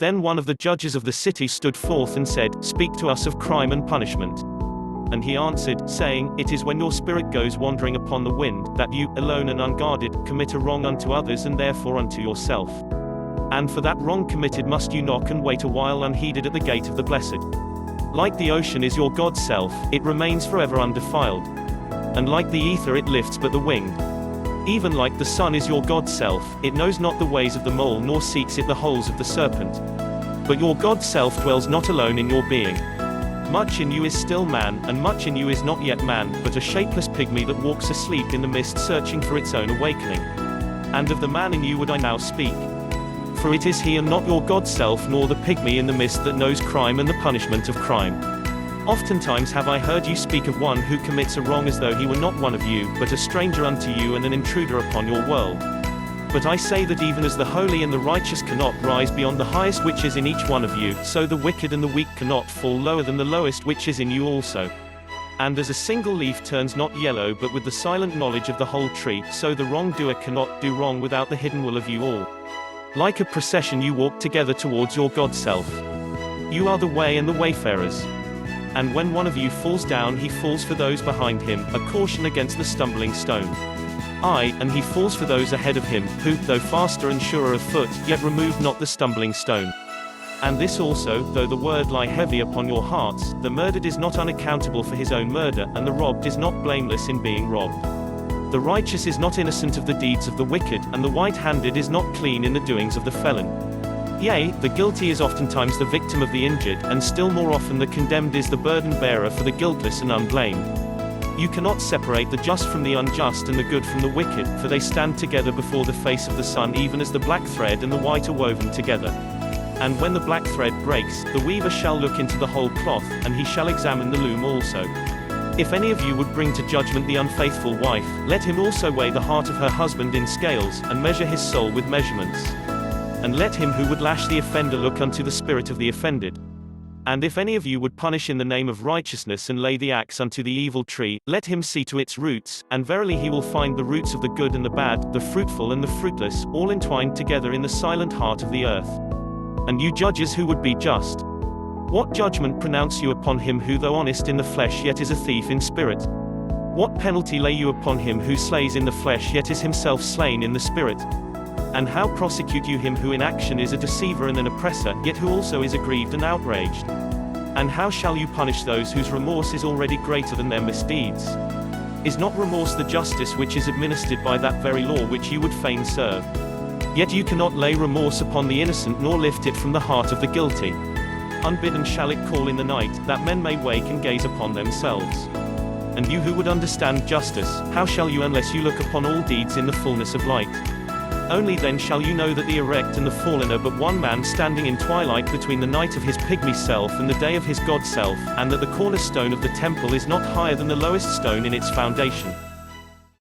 Then one of the judges of the city stood forth and said, "Speak to us of crime and punishment." And he answered, saying, "It is when your spirit goes wandering upon the wind, that you, alone and unguarded, commit a wrong unto others and therefore unto yourself. And for that wrong committed must you knock and wait a while unheeded at the gate of the blessed. Like the ocean is your God's self, it remains forever undefiled. And like the ether it lifts but the winged. Even like the sun is your God's self, it knows not the ways of the mole nor seeks it the holes of the serpent. But your God's self dwells not alone in your being. Much in you is still man, and much in you is not yet man, but a shapeless pygmy that walks asleep in the mist searching for its own awakening. And of the man in you would I now speak. For it is he and not your God's self nor the pygmy in the mist that knows crime and the punishment of crime. Oftentimes have I heard you speak of one who commits a wrong as though he were not one of you, but a stranger unto you and an intruder upon your world. But I say that even as the holy and the righteous cannot rise beyond the highest which is in each one of you, so the wicked and the weak cannot fall lower than the lowest which is in you also. And as a single leaf turns not yellow but with the silent knowledge of the whole tree, so the wrongdoer cannot do wrong without the hidden will of you all. Like a procession you walk together towards your God's self. You are the way and the wayfarers. And when one of you falls down he falls for those behind him, a caution against the stumbling stone. Aye, and he falls for those ahead of him, who, though faster and surer of foot, yet remove not the stumbling stone. And this also, though the word lie heavy upon your hearts, the murdered is not unaccountable for his own murder, and the robbed is not blameless in being robbed. The righteous is not innocent of the deeds of the wicked, and the white-handed is not clean in the doings of the felon. Yea, the guilty is oftentimes the victim of the injured, and still more often the condemned is the burden-bearer for the guiltless and unblamed. You cannot separate the just from the unjust and the good from the wicked, for they stand together before the face of the sun even as the black thread and the white are woven together. And when the black thread breaks, the weaver shall look into the whole cloth, and he shall examine the loom also. If any of you would bring to judgment the unfaithful wife, let him also weigh the heart of her husband in scales, and measure his soul with measurements. And let him who would lash the offender look unto the spirit of the offended. And if any of you would punish in the name of righteousness and lay the axe unto the evil tree, let him see to its roots, and verily he will find the roots of the good and the bad, the fruitful and the fruitless, all entwined together in the silent heart of the earth. And you judges who would be just, what judgment pronounce you upon him who though honest in the flesh yet is a thief in spirit? What penalty lay you upon him who slays in the flesh yet is himself slain in the spirit? And how prosecute you him who in action is a deceiver and an oppressor, yet who also is aggrieved and outraged? And how shall you punish those whose remorse is already greater than their misdeeds? Is not remorse the justice which is administered by that very law which you would fain serve? Yet you cannot lay remorse upon the innocent nor lift it from the heart of the guilty. Unbidden shall it call in the night, that men may wake and gaze upon themselves. And you who would understand justice, how shall you unless you look upon all deeds in the fullness of light? Only then shall you know that the erect and the fallen are but one man standing in twilight between the night of his pygmy self and the day of his God self, and that the cornerstone of the temple is not higher than the lowest stone in its foundation.